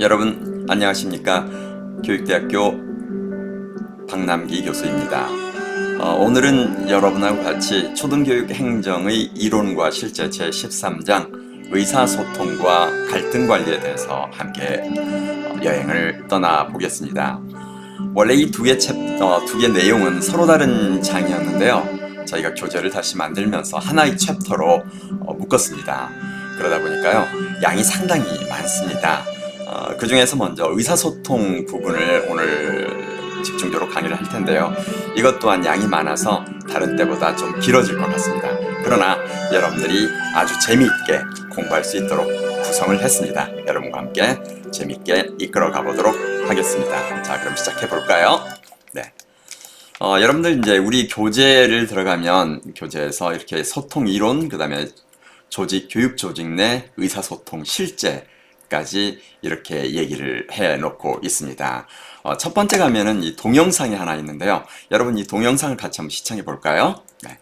여러분 안녕하십니까? 교육대학교 박남기 교수입니다. 오늘은 여러분하고 같이 초등교육 행정의 이론과 실제 제13장 의사소통과 갈등 관리에 대해서 함께 여행을 떠나보겠습니다. 원래 이 두 개 내용은 서로 다른 장이었는데요. 저희가 교재를 다시 만들면서 하나의 챕터로 묶었습니다. 그러다 보니까요, 양이 상당히 많습니다. 그 중에서 먼저 의사소통 부분을 오늘 집중적으로 강의를 할 텐데요. 이것 또한 양이 많아서 다른 때보다 좀 길어질 것 같습니다. 그러나 여러분들이 아주 재미있게 공부할 수 있도록 구성을 했습니다. 여러분과 함께 재미있게 이끌어 가보도록 하겠습니다. 자, 그럼 시작해 볼까요? 네. 여러분들 이제 우리 교재를 들어가면 교재에서 이렇게 소통 이론, 그 다음에 교육 조직 내 의사소통 실제까지 이렇게 얘기를 해 놓고 있습니다. 첫 번째 가면은 이 동영상이 하나 있는데요. 여러분 이 동영상을 같이 한번 시청해 볼까요? 네.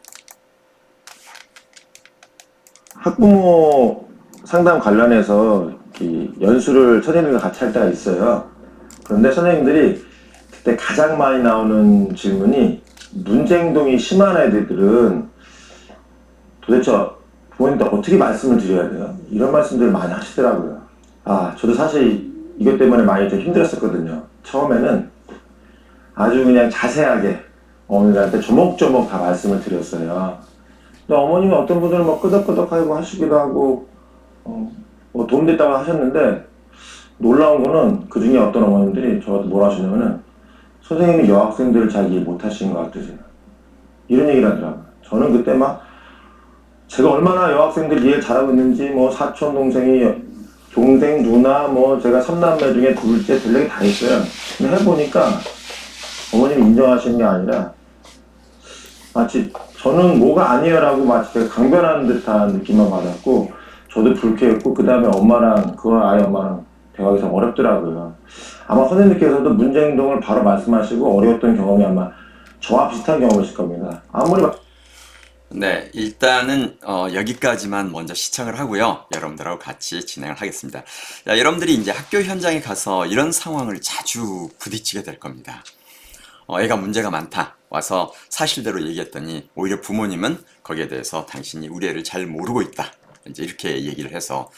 학부모 상담 관련해서 연수를 선생님과 같이 할 때가 있어요. 그런데 선생님들이 그때 가장 많이 나오는 질문이, 문제 행동이 심한 애들은 도대체 부모님들 어떻게 말씀을 드려야 돼요? 이런 말씀들을 많이 하시더라고요. 저도 사실 이것 때문에 많이 좀 힘들었었거든요. 처음에는 아주 그냥 자세하게 어머니들한테 조목조목 다 말씀을 드렸어요. 근데 어머님이 어떤 분들은 뭐 끄덕끄덕하고 하시기도 하고 뭐 도움됐다고 하셨는데, 놀라운 거는 그 중에 어떤 어머님들이 저한테 뭐라 하시냐면은, 선생님이 여학생들을 잘 이해 못 하시는 것 같으세요, 이런 얘기를 하더라고요. 저는 그때 막 제가 얼마나 여학생들 이해를 잘하고 있는지, 뭐 사촌 동생이 동생 누나 뭐 제가 3남매 중에 둘째 별 얘기 다 있어요. 근데 해보니까 어머님이 인정하시는 게 아니라 마치 저는 뭐가 아니에요라고 마치 제가 강변하는 듯한 느낌만 받았고, 저도 불쾌했고, 그 다음에 엄마랑, 그 아이 엄마랑 대화하기 참 어렵더라고요. 아마 선생님께서도 문제 행동을 바로 말씀하시고 어려웠던 경험이 아마 저와 비슷한 경험이실 겁니다. 네, 일단은 여기까지만 먼저 시청을 하고요. 여러분들하고 같이 진행을 하겠습니다. 자, 여러분들이 이제 학교 현장에 가서 이런 상황을 자주 부딪히게 될 겁니다. 애가 문제가 많다 와서 사실대로 얘기했더니 오히려 부모님은 거기에 대해서 당신이 우리 애를 잘 모르고 있다, 이제 이렇게 얘기를 해서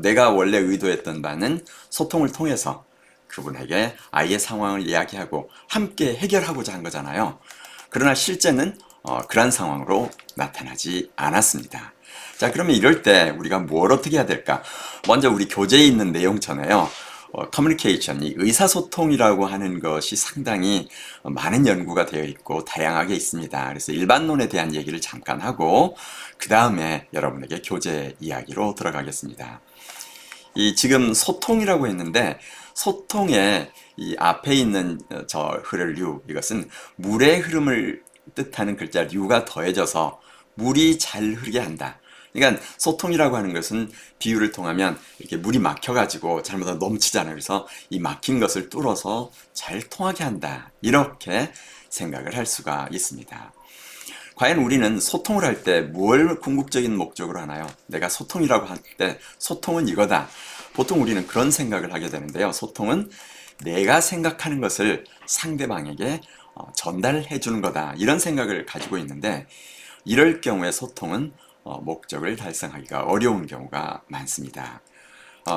내가 원래 의도했던 바는 소통을 통해서 그분에게 아이의 상황을 이야기하고 함께 해결하고자 한 거잖아요. 그러나 실제는 그런 상황으로 나타나지 않았습니다. 자, 그러면 이럴 때 우리가 뭘 어떻게 해야 될까? 먼저 우리 교재에 있는 내용처럼요. 커뮤니케이션, 이 의사소통이라고 하는 것이 상당히 많은 연구가 되어 있고 다양하게 있습니다. 그래서 일반론에 대한 얘기를 잠깐 하고 그 다음에 여러분에게 교재 이야기로 들어가겠습니다. 이 지금 소통이라고 했는데, 소통의 이 앞에 있는 저 흐를 류, 이것은 물의 흐름을 뜻하는 글자 류가 더해져서 물이 잘 흐르게 한다. 그러니까 소통이라고 하는 것은 비유를 통하면 이렇게 물이 막혀가지고 잘못하면 넘치잖아요. 그래서 이 막힌 것을 뚫어서 잘 통하게 한다, 이렇게 생각을 할 수가 있습니다. 과연 우리는 소통을 할 때 뭘 궁극적인 목적으로 하나요? 내가 소통이라고 할 때 소통은 이거다. 보통 우리는 그런 생각을 하게 되는데요. 소통은 내가 생각하는 것을 상대방에게 전달해 주는 거다, 이런 생각을 가지고 있는데, 이럴 경우에 소통은 목적을 달성하기가 어려운 경우가 많습니다.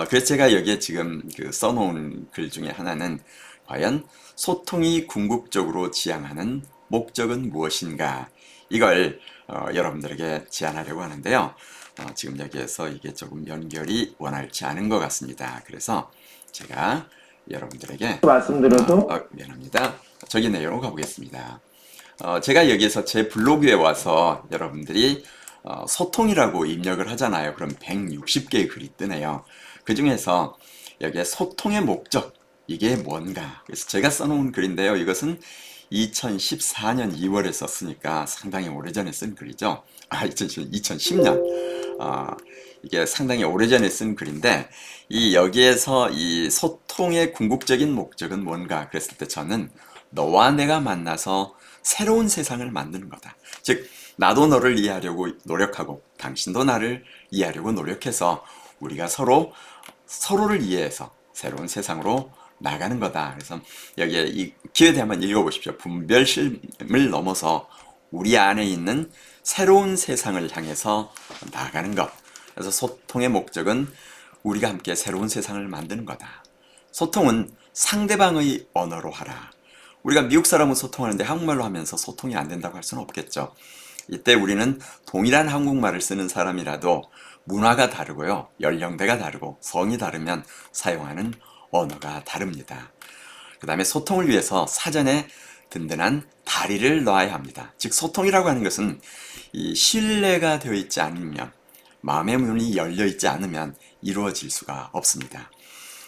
그래서 제가 여기에 지금 써놓은 글 중에 하나는, 과연 소통이 궁극적으로 지향하는 목적은 무엇인가, 이걸 여러분들에게 제안하려고 하는데요. 지금 여기에서 이게 조금 연결이 원활치 않은 것 같습니다. 그래서 제가 여러분들에게 말씀드려도 미안합니다. 저기 내용으로 가보겠습니다. 제가 여기에서 제 블로그에 와서 여러분들이 소통이라고 입력을 하잖아요. 그럼 160개의 글이 뜨네요. 그 중에서 여기에 소통의 목적, 이게 뭔가, 그래서 제가 써놓은 글인데요. 이것은 2014년 2월에 썼으니까 상당히 오래전에 쓴 글이죠. 2010년. 이게 상당히 오래전에 쓴 글인데, 여기에서 이 소통의 궁극적인 목적은 뭔가 그랬을 때 저는 너와 내가 만나서 새로운 세상을 만드는 거다. 즉, 나도 너를 이해하려고 노력하고 당신도 나를 이해하려고 노력해서 우리가 서로 서로를 이해해서 새로운 세상으로 나가는 거다. 그래서 여기에 이 기회 되면 한번 읽어보십시오. 분별심을 넘어서 우리 안에 있는 새로운 세상을 향해서 나아가는 것. 그래서 소통의 목적은 우리가 함께 새로운 세상을 만드는 거다. 소통은 상대방의 언어로 하라. 우리가 미국 사람은 소통하는데 한국말로 하면서 소통이 안 된다고 할 수는 없겠죠. 이때 우리는 동일한 한국말을 쓰는 사람이라도 문화가 다르고요, 연령대가 다르고 성이 다르면 사용하는 언어가 다릅니다. 그 다음에 소통을 위해서 사전에 든든한 다리를 놔야 합니다. 즉 소통이라고 하는 것은 이 신뢰가 되어 있지 않으면, 마음의 문이 열려 있지 않으면 이루어질 수가 없습니다.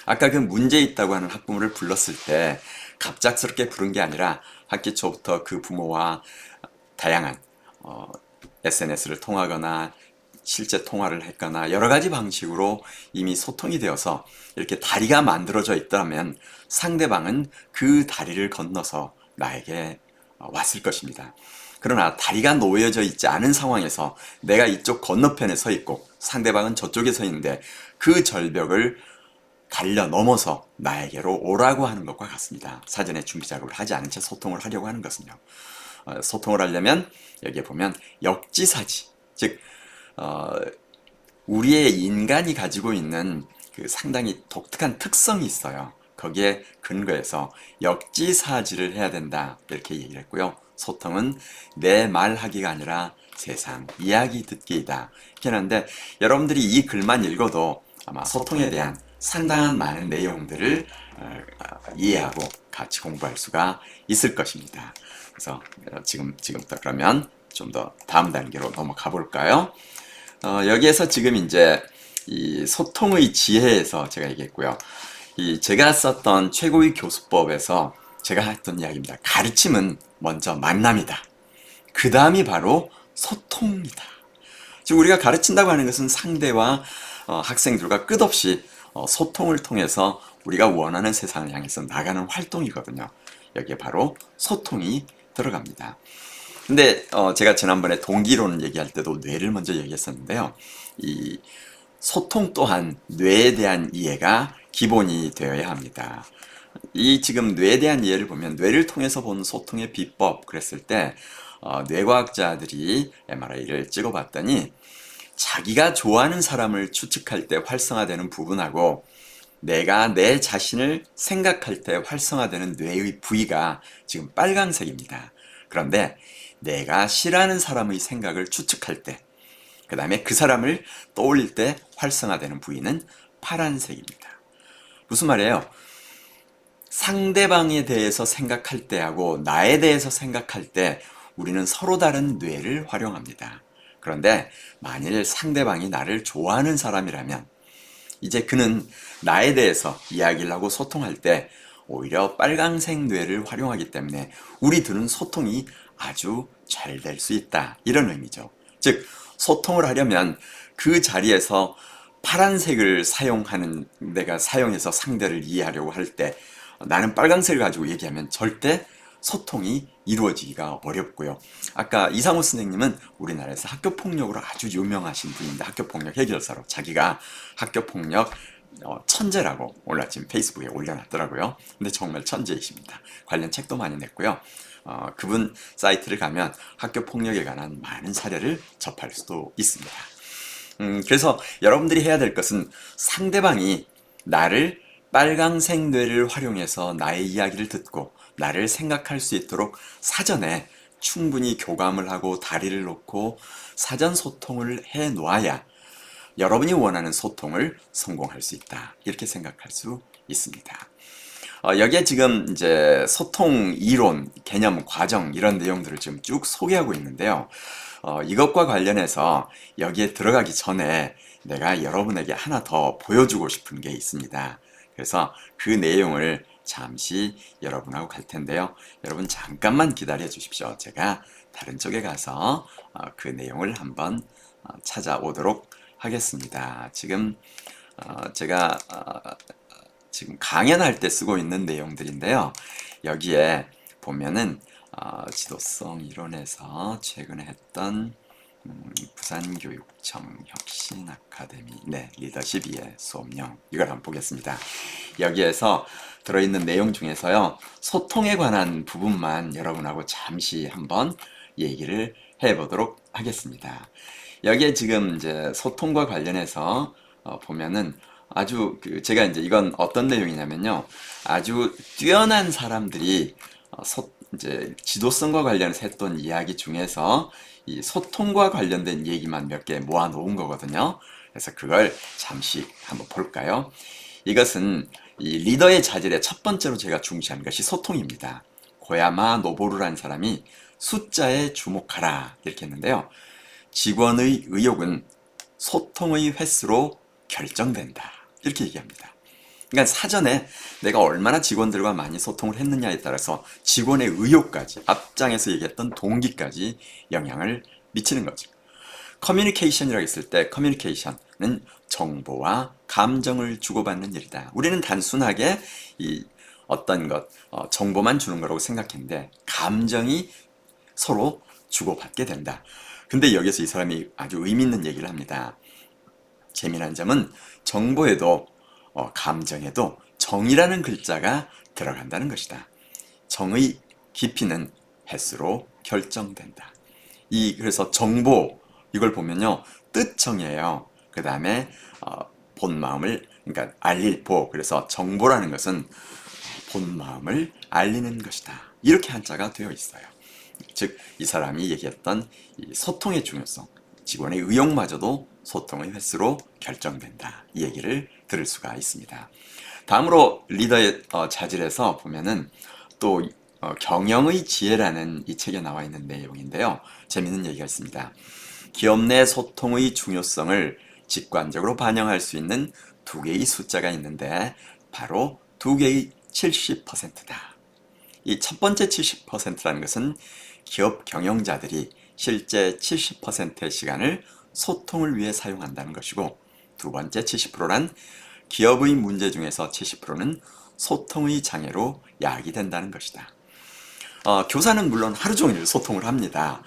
아까 그 문제 있다고 하는 학부모를 불렀을 때 갑작스럽게 부른 게 아니라 학기 초부터 그 부모와 다양한 SNS를 통하거나 실제 통화를 했거나 여러 가지 방식으로 이미 소통이 되어서 이렇게 다리가 만들어져 있다면 상대방은 그 다리를 건너서 나에게 왔을 것입니다. 그러나 다리가 놓여져 있지 않은 상황에서 내가 이쪽 건너편에 서 있고 상대방은 저쪽에 서 있는데 그 절벽을 갈려 넘어서 나에게로 오라고 하는 것과 같습니다. 사전에 준비 작업을 하지 않은 채 소통을 하려고 하는 것은요. 소통을 하려면 여기에 보면 역지사지, 즉 우리의 인간이 가지고 있는 그 상당히 독특한 특성이 있어요. 거기에 근거해서 역지사지를 해야 된다 이렇게 얘기를 했고요. 소통은 내 말하기가 아니라 세상 이야기 듣기이다 이렇게 하는데, 여러분들이 이 글만 읽어도 아마 소통에 대한 상당한 많은 내용들을 이해하고 같이 공부할 수가 있을 것입니다. 그래서 지금부터 그러면 좀 더 다음 단계로 넘어가 볼까요? 여기에서 지금 이제 이 소통의 지혜에서 제가 얘기했고요. 제가 썼던 최고의 교수법에서 제가 했던 이야기입니다. 가르침은 먼저 만남이다. 그 다음이 바로 소통이다. 즉 우리가 가르친다고 하는 것은 상대와 학생들과 끝없이 소통을 통해서 우리가 원하는 세상을 향해서 나가는 활동이거든요. 여기에 바로 소통이 들어갑니다. 근데 제가 지난번에 동기론 얘기할 때도 뇌를 먼저 얘기했었는데요. 이 소통 또한 뇌에 대한 이해가 기본이 되어야 합니다. 이 지금 뇌에 대한 이해를 보면 뇌를 통해서 본 소통의 비법 그랬을 때 뇌과학자들이 MRI를 찍어봤더니 자기가 좋아하는 사람을 추측할 때 활성화되는 부분하고 내가 내 자신을 생각할 때 활성화되는 뇌의 부위가 지금 빨강색입니다. 그런데 내가 싫어하는 사람의 생각을 추측할 때, 그 다음에 그 사람을 떠올릴 때 활성화되는 부위는 파란색입니다. 무슨 말이에요? 상대방에 대해서 생각할 때하고 나에 대해서 생각할 때 우리는 서로 다른 뇌를 활용합니다. 그런데 만일 상대방이 나를 좋아하는 사람이라면 이제 그는 나에 대해서 이야기를 하고 소통할 때 오히려 빨강색 뇌를 활용하기 때문에 우리 둘은 소통이 아주 잘 될 수 있다, 이런 의미죠. 즉 소통을 하려면 그 자리에서 파란색을 사용하는, 내가 사용해서 상대를 이해하려고 할 때 나는 빨강색을 가지고 얘기하면 절대 소통이 이루어지기가 어렵고요. 아까 이상호 선생님은 우리나라에서 학교폭력으로 아주 유명하신 분인데, 학교폭력 해결사로 자기가 학교폭력 천재라고 오늘 아침 페이스북에 올려놨더라고요. 근데 정말 천재이십니다. 관련 책도 많이 냈고요. 그분 사이트를 가면 학교폭력에 관한 많은 사례를 접할 수도 있습니다. 그래서 여러분들이 해야 될 것은 상대방이 나를 빨강색 뇌를 활용해서 나의 이야기를 듣고 나를 생각할 수 있도록 사전에 충분히 교감을 하고 다리를 놓고 사전 소통을 해 놓아야 여러분이 원하는 소통을 성공할 수 있다, 이렇게 생각할 수 있습니다. 여기에 지금 이제 소통 이론, 개념, 과정 이런 내용들을 지금 쭉 소개하고 있는데요. 이것과 관련해서 여기에 들어가기 전에 내가 여러분에게 하나 더 보여주고 싶은 게 있습니다. 그래서 그 내용을 잠시 여러분하고 갈 텐데요. 여러분 잠깐만 기다려 주십시오. 제가 다른 쪽에 가서 그 내용을 한번 찾아오도록 하겠습니다. 지금 제가 지금 강연할 때 쓰고 있는 내용들인데요. 여기에 보면은 지도성 이론에서 최근에 했던 부산교육청 혁신아카데미, 네, 리더십 2의 수업령, 이걸 한번 보겠습니다. 여기에서 들어있는 내용 중에서요, 소통에 관한 부분만 여러분하고 잠시 한번 얘기를 해보도록 하겠습니다. 여기에 지금 이제 소통과 관련해서 보면은 아주 제가 이제 이건 어떤 내용이냐면요, 아주 뛰어난 사람들이 이제 지도성과 관련해서 했던 이야기 중에서 이 소통과 관련된 얘기만 몇 개 모아 놓은 거거든요. 그래서 그걸 잠시 한번 볼까요? 이것은 이 리더의 자질의 첫 번째로 제가 중시하는 것이 소통입니다. 고야마 노보루라는 사람이 숫자에 주목하라 이렇게 했는데요. 직원의 의욕은 소통의 횟수로 결정된다 이렇게 얘기합니다. 그러니까 사전에 내가 얼마나 직원들과 많이 소통을 했느냐에 따라서 직원의 의욕까지, 앞장에서 얘기했던 동기까지 영향을 미치는 거죠. 커뮤니케이션이라고 했을 때 커뮤니케이션은 정보와 감정을 주고받는 일이다. 우리는 단순하게 이 어떤 것, 정보만 주는 거라고 생각했는데 감정이 서로 주고받게 된다. 근데 여기서 이 사람이 아주 의미 있는 얘기를 합니다. 재미난 점은 정보에도 감정에도 정이라는 글자가 들어간다는 것이다. 정의 깊이는 횟수로 결정된다. 그래서 정보, 이걸 보면요, 뜻정이에요. 그 다음에 본 마음을, 그러니까 알릴 보, 그래서 정보라는 것은 본 마음을 알리는 것이다. 이렇게 한자가 되어 있어요. 즉, 이 사람이 얘기했던 이 소통의 중요성, 직원의 의욕마저도 소통의 횟수로 결정된다. 이 얘기를 들을 수가 있습니다. 다음으로 리더의 자질에서 보면은 또 경영의 지혜라는 이 책에 나와 있는 내용인데요. 재밌는 얘기가 있습니다. 기업 내 소통의 중요성을 직관적으로 반영할 수 있는 두 개의 숫자가 있는데 바로 두 개의 70%다. 이 첫 번째 70%라는 것은 기업 경영자들이 실제 70%의 시간을 소통을 위해 사용한다는 것이고, 두 번째 70%란 기업의 문제 중에서 70%는 소통의 장애로 야기된다는 것이다. 교사는 물론 하루 종일 소통을 합니다.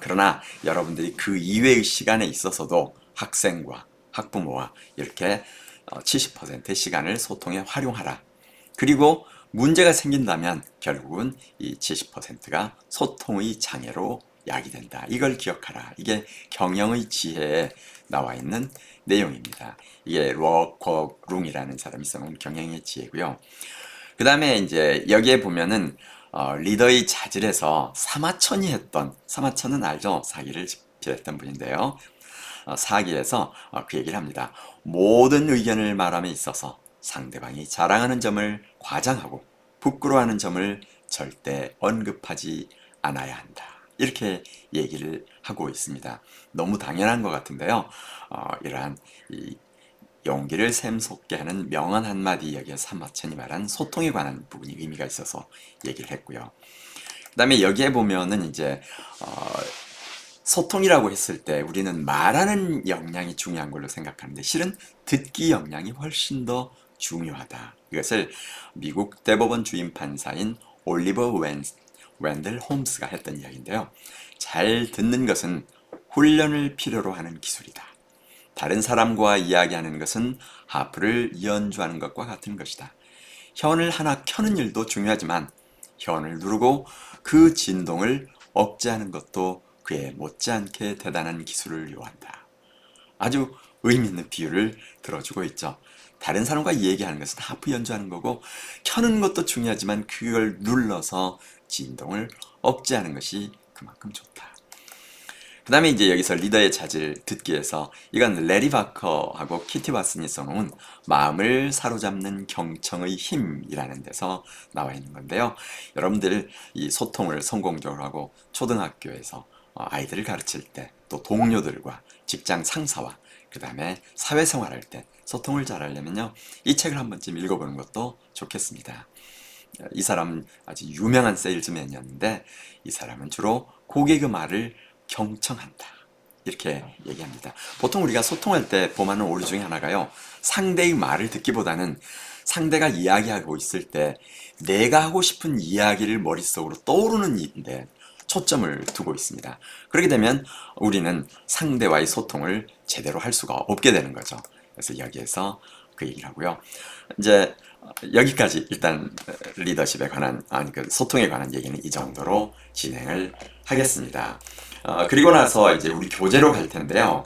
그러나 여러분들이 그 이외의 시간에 있어서도 학생과 학부모와 이렇게 70%의 시간을 소통에 활용하라. 그리고 문제가 생긴다면 결국은 이 70%가 소통의 장애로 야기된다. 이걸 기억하라. 이게 경영의 지혜에 나와 있는 내용입니다. 이게 러커룽이라는 사람이 써놓은 경영의 지혜고요. 그 다음에 이제 여기에 보면은 리더의 자질에서 사마천이 했던, 사마천은 알죠? 사기를 집필했던 분인데요. 사기에서 그 얘기를 합니다. 모든 의견을 말함에 있어서 상대방이 자랑하는 점을 과장하고 부끄러워하는 점을 절대 언급하지 않아야 한다. 이렇게 얘기를 하고 있습니다. 너무 당연한 것 같은데요. 이러한 이 용기를 샘솟게 하는 명언 한마디, 여기에 사마천이 말한 소통에 관한 부분이 의미가 있어서 얘기를 했고요. 그 다음에 여기에 보면은 이제 소통이라고 했을 때 우리는 말하는 역량이 중요한 걸로 생각하는데 실은 듣기 역량이 훨씬 더 중요하다. 이것을 미국 대법원 주임 판사인 올리버 웬들 홈스가 했던 이야기인데요. 잘 듣는 것은 훈련을 필요로 하는 기술이다. 다른 사람과 이야기하는 것은 하프를 연주하는 것과 같은 것이다. 현을 하나 켜는 일도 중요하지만 현을 누르고 그 진동을 억제하는 것도 그에 못지않게 대단한 기술을 요한다. 아주 의미 있는 비유를 들어주고 있죠. 다른 사람과 얘기하는 것은 하프 연주하는 거고 켜는 것도 중요하지만 그걸 눌러서 진동을 억제하는 것이 그만큼 좋다. 그 다음에 이제 여기서 리더의 자질 듣기에서 이건 레리 바커하고 키티 왓슨이 써놓은 마음을 사로잡는 경청의 힘이라는 데서 나와 있는 건데요. 여러분들 이 소통을 성공적으로 하고 초등학교에서 아이들을 가르칠 때 또 동료들과 직장 상사와 그 다음에 사회생활할 때 소통을 잘 하려면요. 이 책을 한 번쯤 읽어보는 것도 좋겠습니다. 이 사람 아주 유명한 세일즈맨이었는데 이 사람은 주로 고객의 말을 경청한다. 이렇게 얘기합니다. 보통 우리가 소통할 때 범하는 오류 중에 하나가요. 상대의 말을 듣기보다는 상대가 이야기하고 있을 때 내가 하고 싶은 이야기를 머릿속으로 떠오르는 일인데 초점을 두고 있습니다. 그렇게 되면 우리는 상대와의 소통을 제대로 할 수가 없게 되는 거죠. 그래서 여기에서 그 얘기를 하고요. 이제 여기까지 일단 리더십에 관한, 아니 그 소통에 관한 얘기는 이 정도로 진행을 하겠습니다. 그리고 나서 이제 우리 교재로 갈 텐데요.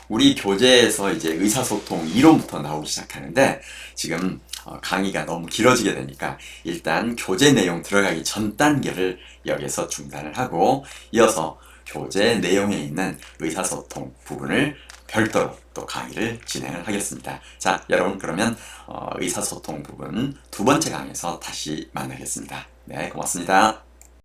우리 교재에서 이제 의사소통 이론부터 나오기 시작하는데 지금 강의가 너무 길어지게 되니까 일단 교재 내용 들어가기 전 단계를 여기서 중단을 하고 이어서 교재 내용에 있는 의사소통 부분을 별도로 또 강의를 진행을 하겠습니다. 자, 여러분 그러면 의사소통 부분 두 번째 강의에서 다시 만나겠습니다. 네, 고맙습니다.